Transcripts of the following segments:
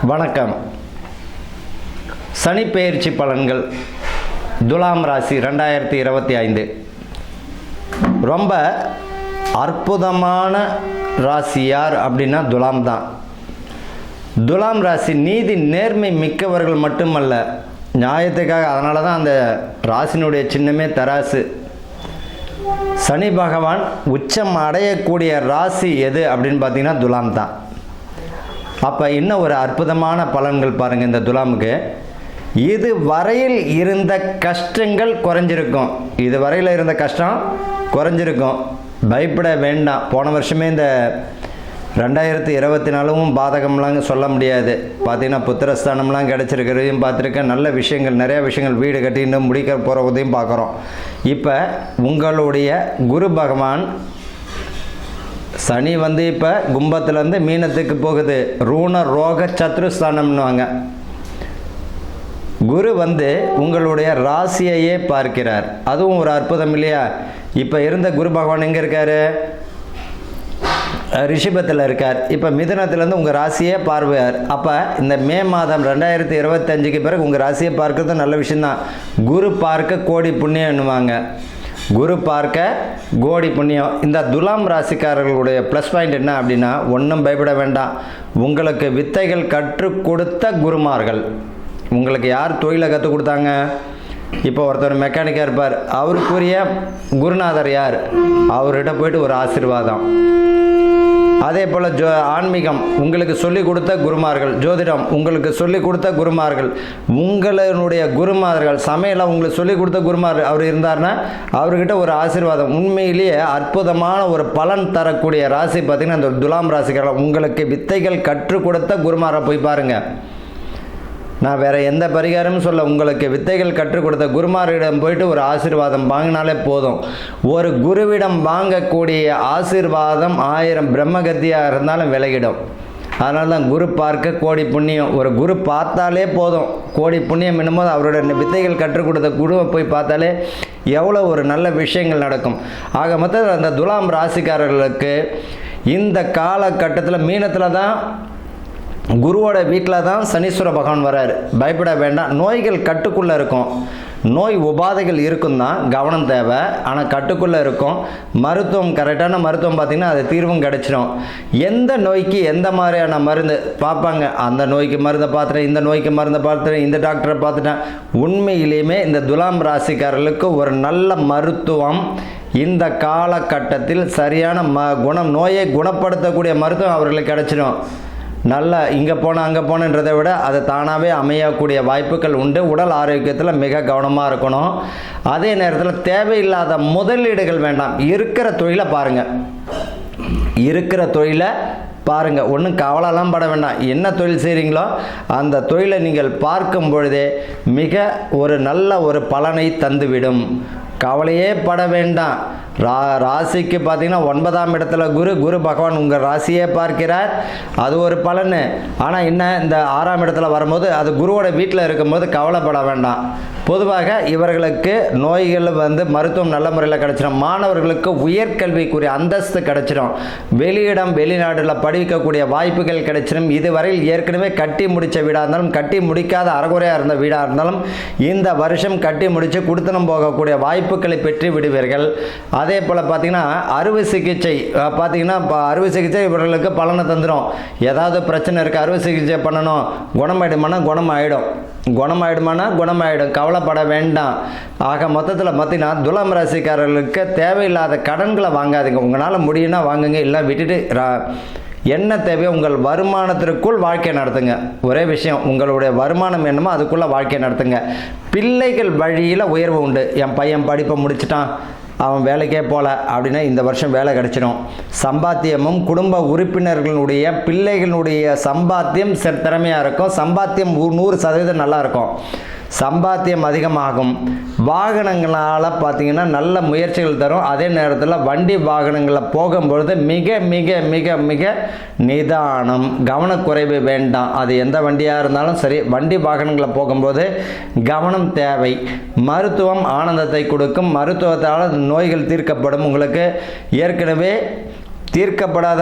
வணக்கம். சனி பெயர்ச்சி பலன்கள் துலாம் ராசி 2025 ரொம்ப அற்புதமான ராசி யார் அப்படின்னா துலாம் தான். துலாம் ராசி நீதி நேர்மை மிக்கவர்கள் மட்டுமல்ல, நியாயத்துக்காக. அதனால தான் அந்த ராசினுடைய சின்னமே தராசு. சனி பகவான் உச்சம் அடையக்கூடிய ராசி எது அப்படின்னு பார்த்தீங்கன்னா துலாம் தான். அப்போ இன்னும் ஒரு அற்புதமான பலன்கள் பாருங்கள். இந்த துலாமுக்கு இது வரையில் இருந்த கஷ்டங்கள் குறைஞ்சிருக்கும். இது வரையில் இருந்த கஷ்டம் குறைஞ்சிருக்கும். பயப்பட வேண்டாம். போன வருஷமே இந்த 2024 பாதகம்லாங்க சொல்ல முடியாது. பார்த்தீங்கன்னா புத்திரஸ்தானம்லாம் கிடச்சிருக்கிறதையும் பார்த்துருக்கேன். நல்ல விஷயங்கள், நிறையா விஷயங்கள், வீடு கட்டி இன்னும் முடிக்க போகிறதையும் பார்க்குறோம். இப்போ உங்களுடைய குரு பகவான் சனி இப்போ கும்பத்துலேருந்து மீனத்துக்கு போகுது. ரூண ரோக சத்ருஸ்தானம்னுவாங்க. குரு உங்களுடைய ராசியையே பார்க்கிறார். அதுவும் ஒரு அற்புதம் இல்லையா? இப்போ இருந்த குரு பகவான் எங்கே இருக்கார்? ரிஷபத்தில் இருக்கார். இப்போ மிதுனத்துலேருந்து உங்கள் ராசியே பார்வையார். அப்போ இந்த மே மாதம் 2025க்கு பிறகு உங்கள் ராசியை பார்க்கறது நல்ல விஷயந்தான். குரு பார்க்க கோடி புண்ணியம் என்னுவாங்க. குரு பார்க்க கோடி புண்ணியம். இந்த துலாம் ராசிக்காரர்களுடைய ப்ளஸ் பாயிண்ட் என்ன அப்படின்னா, ஒன்றும் பயப்பட வேண்டாம். உங்களுக்கு வித்தைகள் கற்றுக் கொடுத்த குருமார்கள். உங்களுக்கு யார் தொழிலை கற்றுக் கொடுத்தாங்க? இப்போ ஒருத்தர் மெக்கானிக்காக இருப்பார். அவருக்குரிய குருநாதர் யார்? அவர்கிட்ட போயிட்டு ஒரு ஆசீர்வாதம். அதே போல் ஆன்மீகம் உங்களுக்கு சொல்லிக் கொடுத்த குருமார்கள். ஜோதிடம் உங்களுக்கு சொல்லிக் கொடுத்த குருமார்கள். உங்களுடைய குருமார்கள் சமையலை உங்களுக்கு சொல்லிக் கொடுத்த குருமார்கள் அவர் இருந்தார்னா அவர்கிட்ட ஒரு ஆசீர்வாதம். உண்மையிலேயே அற்புதமான ஒரு பலன் தரக்கூடிய ராசி பார்த்திங்கன்னா இந்த துலாம் ராசிக்காரர்கள். உங்களுக்கு வித்தைகள் கற்றுக் கொடுத்த குருமாரை போய் பாருங்கள். நான் வேறு எந்த பரிகாரமும் சொல்ல. உங்களுக்கு வித்தைகள் கற்றுக் கொடுத்த குருமாரிடம் போயிட்டு ஒரு ஆசீர்வாதம் வாங்கினாலே போதும். ஒரு குருவிடம் வாங்கக்கூடிய ஆசீர்வாதம் 1000 பிரம்மகத்தியாக இருந்தாலும் விலகிடும். அதனால தான் குரு பார்க்க கோடி புண்ணியம். ஒரு குரு பார்த்தாலே போதும், கோடி புண்ணியம் என்னும்போது அவரோட வித்தைகள் கற்றுக் கொடுத்த குருவை போய் பார்த்தாலே எவ்வளோ ஒரு நல்ல விஷயங்கள் நடக்கும். ஆக மொத்தத்தில் அந்த துலாம் ராசிக்காரர்களுக்கு இந்த காலகட்டத்தில் மீனத்தில் தான் குருவோட வீட்டில் தான் சனீஸ்வர பகவான் வராரு. பயப்பட வேண்டாம். நோய்கள் கட்டுக்குள்ளே இருக்கும். நோய் உபாதைகள் இருக்கும் தான், கவனம் தேவை. ஆனால் கட்டுக்குள்ளே இருக்கும். மருத்துவம், கரெக்டான மருத்துவம் பார்த்திங்கன்னா அது தீர்வும் கிடச்சிடும். எந்த நோய்க்கு எந்த மாதிரியான மருந்து பார்ப்பாங்க. அந்த நோய்க்கு மருந்தை பார்த்துட்டேன், இந்த நோய்க்கு மருந்தை பார்த்துட்டேன், இந்த டாக்டரை பார்த்துட்டேன். உண்மையிலேயுமே இந்த துலாம் ராசிக்காரர்களுக்கு ஒரு நல்ல மருத்துவம் இந்த காலகட்டத்தில் சரியான குணம், நோயை குணப்படுத்தக்கூடிய மருத்துவம் அவர்களுக்கு கிடச்சிடும். நல்லா இங்கே போனால் அங்கே போனன்றதை விட அது தானாகவே அமையக்கூடிய வாய்ப்புகள் உண்டு. உடல் ஆரோக்கியத்தில் மிக கவனமாக இருக்கணும். அதே நேரத்தில் தேவையில்லாத முதலீடுகள் வேண்டாம். இருக்கிற தொழிலை பாருங்கள். இருக்கிற தொழிலை பாருங்கள். ஒன்றும் கவலைலாம் பட வேண்டாம். என்ன தொழில் செய்கிறீங்களோ அந்த தொழிலை நீங்கள் பார்க்கும் பொழுதே மிக ஒரு நல்ல ஒரு பலனை தந்துவிடும். கவலையே பட வேண்டாம். ராசிக்கு பார்த்தீங்கன்னா 9ஆம் இடத்துல குரு பகவான் உங்கள் ராசியே பார்க்கிறார். அது ஒரு பலன். ஆனால் என்ன, இந்த 6ஆம் இடத்துல வரும்போது அது குருவோட வீட்டில் இருக்கும்போது கவலைப்பட வேண்டாம். பொதுவாக இவர்களுக்கு நோய்கள் மருத்துவம் நல்ல முறையில் கிடச்சிடும். மாணவர்களுக்கு உயர்கல்விக்குரிய அந்தஸ்து கிடச்சிடும். வெளியிடம் வெளிநாட்டில் படிக்கக்கூடிய வாய்ப்புகள் கிடைச்சிடும். இதுவரையில் ஏற்கனவே கட்டி முடித்த வீடாக இருந்தாலும், கட்டி முடிக்காத அறகுறையாக இருந்த வீடாக இருந்தாலும் இந்த வருஷம் கட்டி முடித்து கொடுத்தனம் போகக்கூடிய வாய்ப்புகளை பெற்று விடுவீர்கள். அதே போல் பார்த்திங்கன்னா அறுவை சிகிச்சை பார்த்திங்கன்னா அறுவை சிகிச்சை இவர்களுக்கு பலனை தந்துடும். ஏதாவது பிரச்சனை இருக்குது, அறுவை சிகிச்சை பண்ணணும், குணமாயிடுமானா குணமாயிடும், குணமாயிடுமானா குணமாயிடும். கவலைப்பட வேண்டாம். ஆக மொத்தத்தில் பார்த்திங்கன்னா துலாம் ராசிக்காரர்களுக்கு தேவையில்லாத கடன்களை வாங்காதீங்க. உங்களால் முடியும்னா வாங்குங்க, இல்லை விட்டுட்டு என்ன தேவையோ உங்கள் வருமானத்திற்குள் வாழ்க்கை நடத்துங்க. ஒரே விஷயம், உங்களுடைய வருமானம் என்னமோ அதுக்குள்ளே வாழ்க்கை நடத்துங்க. பிள்ளைகள் வழியில் உயர்வு உண்டு. என் பையன் படிப்பை முடிச்சிட்டான், அவன் வேலைக்கே போகல அப்படின்னா இந்த வருஷம் வேலை கிடச்சிடும். சம்பாத்தியமும் குடும்ப உறுப்பினர்களுடைய பிள்ளைகளுடைய சம்பாத்தியம் திறமையாக இருக்கும். சம்பாத்தியம் 100% நல்லா இருக்கும். சம்பாத்தியம் அதிகமாகும். வாகனங்களால் பார்த்திங்கன்னா நல்ல முயற்சிகள் தரும். அதே நேரத்தில் வண்டி வாகனங்களில் போகும்பொழுது மிக மிக மிக மிக நிதானம், கவனக்குறைவு வேண்டாம். அது எந்த வண்டியாக இருந்தாலும் சரி, வண்டி வாகனங்களில் போகும்போது கவனம் தேவை. மருத்துவம் ஆனந்தத்தை கொடுக்கும். மருத்துவத்தால் நோய்கள் தீர்க்கப்படும். உங்களுக்கு ஏற்கனவே தீர்க்கப்படாத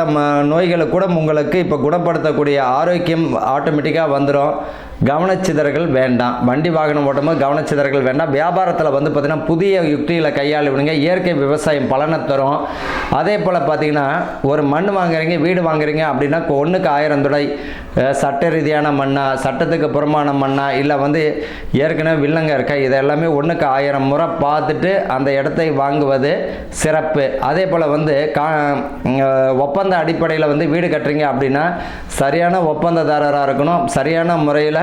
நோய்களை கூட உங்களுக்கு இப்போ குணப்படுத்தக்கூடிய ஆரோக்கியம் ஆட்டோமேட்டிக்காக வந்துடும். கவனச்சிதறல்கள் வேண்டாம். வண்டி வாகனம் ஓட்டும்போது கவனச்சிதறல்கள் வேண்டாம். வியாபாரத்தில் வந்து பார்த்திங்கன்னா புதிய யுக்திகளை கையாளுவீங்க. இயற்கை விவசாயம் பலனை தரும். அதே போல் பார்த்திங்கன்னா ஒரு மண் வாங்குறீங்க, வீடு வாங்குறீங்க அப்படின்னா ஒன்றுக்கு 1000 துடை சட்ட ரீதியான மண்ணா, சட்டத்துக்கு புறமான மண்ணா, இல்லை வந்து ஏற்கனவே வில்லங்க இருக்கா, இது எல்லாமே 1க்கு 1000 முறை பார்த்துட்டு அந்த இடத்தை வாங்குவது சிறப்பு. அதே போல் வந்து ஒப்பந்த அடிப்படையில் வந்து வீடு கட்டுறீங்க அப்படின்னா சரியான ஒப்பந்ததாரராக இருக்கணும். சரியான முறையில்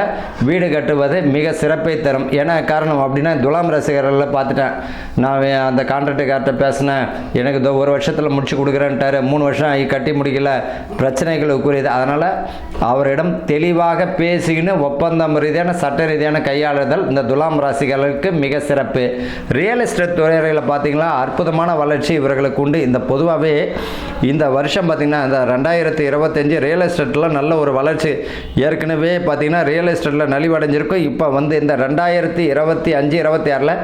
வீடு கட்டுவது மிக சிறப்பை தரும். ஏன்னா காரணம் அப்படின்னா துலாம் ரசிகர்களில் பார்த்துட்டேன். நான் அந்த கான்ட்ராக்டுக்கார்ட்ட பேசினேன், எனக்கு 1 வருஷத்தில் முடிச்சு கொடுக்குறேன்ட்டாரு. 3 வருஷம் ஆகி கட்டி முடிக்கல, பிரச்சனைகளுக்குரியது. அதனால் அவரிடம் தெளிவாக பேசிக்கின்னு ஒப்பந்தம் ரீதியான சட்ட ரீதியான கையாளுதல் இந்த துலாம் ராசிகளுக்கு மிக சிறப்பு. ரியல் எஸ்டேட் துறையில் பார்த்தீங்கன்னா அற்புதமான வளர்ச்சி இவர்களுக்கு உண்டு. இந்த பொதுவாகவே இந்த வருஷம் பார்த்திங்கன்னா இந்த 2025 ரியல் எஸ்டேட்டில் நல்ல ஒரு வளர்ச்சி. ஏற்கனவே பார்த்திங்கன்னா ரியல் எஸ்டேட்டில் நலிவடைஞ்சிருக்கும். இப்போ வந்து இந்த 2025-26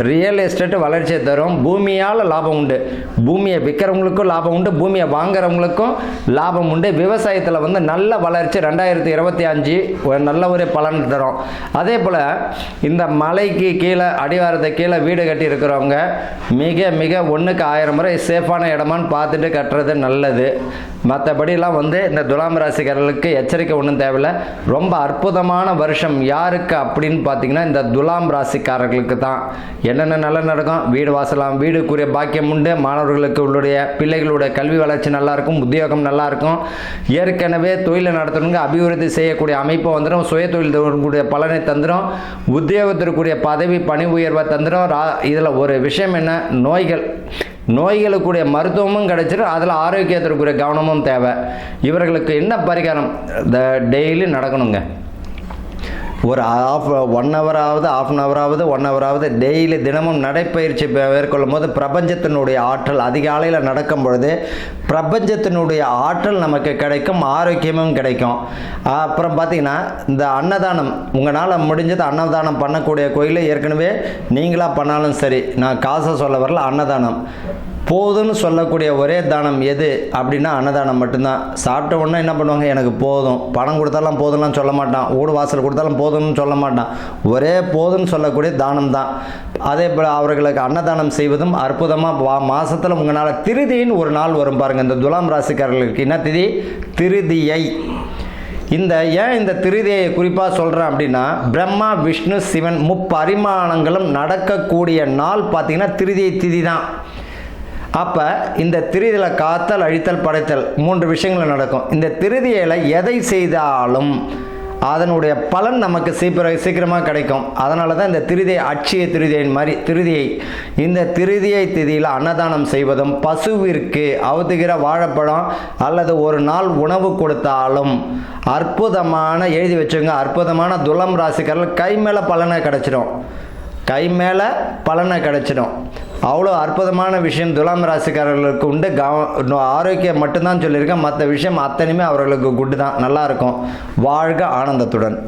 ரியல் எஸ்டேட் வளர்ச்சியை தரும். பூமியால் லாபம் உண்டு. பூமியை விற்கிறவங்களுக்கும் லாபம் உண்டு, பூமியை வாங்குறவங்களுக்கும் லாபம் உண்டு. விவசாயத்தில் வந்து நல்ல வளர்ச்சி 2025 நல்ல ஒரு பலன் தரும். அதே போல் இந்த மலைக்கு கீழே அடிவாரத்தை கீழே வீடு கட்டி இருக்கிறவங்க மிக மிக 1க்கு 1000 முறை சேஃபான இடமான்னு பார்த்துட்டு கட்டுறது நல்லது. மற்றபடிலாம் வந்து இந்த துலாம் ராசிக்காரர்களுக்கு எச்சரிக்கை ஒன்றும் தேவையில்லை. ரொம்ப அற்புதமான வருஷம் யாருக்கு அப்படின்னு பார்த்தீங்கன்னா இந்த துலாம் ராசிக்காரர்களுக்கு தான். என்னென்ன நல்லா நடக்கும், வீடு வாசலாம், வீடுக்குரிய பாக்கியம் உண்டு, மாணவர்களுக்கு உடைய பிள்ளைகளுடைய கல்வி வளர்ச்சி நல்லாயிருக்கும், உத்தியோகம் நல்லாயிருக்கும், ஏற்கனவே தொழிலை நடத்தணுங்க அபிவிருத்தி செய்யக்கூடிய அமைப்பை வந்துடும், சுய தொழில் பலனை தந்துடும், உத்தியோகத்திற்குரிய பதவி பணி உயர்வை தந்துடும். இதில் ஒரு விஷயம் என்ன, நோய்களுக்குரிய மருத்துவமும் கிடைச்சிடும், அதில் ஆரோக்கியத்திற்குரிய கவனமும் தேவை. இவர்களுக்கு என்ன பரிகாரம், டெய்லி நடக்கணுங்க. ஒரு 1 ஹவராவது 1 ஹவராவது டெய்லி தினமும் நடைப்பயிற்சி மேற்கொள்ளும் போது பிரபஞ்சத்தினுடைய ஆற்றல் அதிகாலையில் நடக்கும் பொழுது பிரபஞ்சத்தினுடைய ஆற்றல் நமக்கு கிடைக்கும், ஆரோக்கியமும் கிடைக்கும். அப்புறம் பார்த்திங்கன்னா இந்த அன்னதானம் உங்களால் முடிஞ்சது அன்னதானம் பண்ணக்கூடிய கோயிலில் ஏற்கனவே நீங்களாக பண்ணாலும் சரி, நான் காசை சொல்ல வரல, அன்னதானம் போதும்னு சொல்லக்கூடிய ஒரே தானம் எது அப்படின்னா அன்னதானம் மட்டும்தான். சாப்பிட்ட உடனே என்ன பண்ணுவாங்க, எனக்கு போதும், பணம் கொடுத்தாலும் போதும்லாம் சொல்ல மாட்டான், ஊடு வாசல் கொடுத்தாலும் போதும்னு சொல்ல மாட்டான், ஒரே போதும்னு சொல்லக்கூடிய தானம் தான். அதே போல் அவர்களுக்கு அன்னதானம் செய்வதும் அற்புதமாக மாதத்தில் உங்களால் திருதின்னு ஒரு நாள் வரும் பாருங்கள். இந்த துலாம் ராசிக்காரர்களுக்கு என்ன திதி, திருதியை. ஏன் இந்த திருதியை குறிப்பாக சொல்கிறேன் அப்படின்னா பிரம்மா விஷ்ணு சிவன் முப்பரிமாணங்களும் நடக்கக்கூடிய நாள் பார்த்திங்கன்னா திருதியை திதி தான். அப்போ இந்த திருதியில் காத்தல் அழித்தல் படைத்தல் 3 விஷயங்கள் நடக்கும். இந்த திருதியில் எதை செய்தாலும் அதனுடைய பலன் நமக்கு சீக்கிரமாக கிடைக்கும். அதனால தான் இந்த திருதியை அட்சய திருதியின் மாதிரி திருதியை. இந்த திருதியை திதியில் அன்னதானம் செய்வதும், பசுவிற்கு அவுத்துகிற வாழைப்பழம் அல்லது ஒரு நாள் உணவு கொடுத்தாலும் அற்புதமான, எழுதி வச்சுங்க, அற்புதமான துலாம் ராசிக்காரர்கள் கை மேலே பலனை கிடைச்சிடும், கை மேலே பலனை கிடைச்சிடும். அவ்வளோ அற்புதமான விஷயம் துலாம் ராசிக்காரர்களுக்கு உண்டு. ஆரோக்கியம் மட்டும்தான் சொல்லியிருக்கேன், மற்ற விஷயம் அத்தனையுமே அவர்களுக்கு குட்டு தான், நல்லாயிருக்கும். வாழ்க ஆனந்தத்துடன்.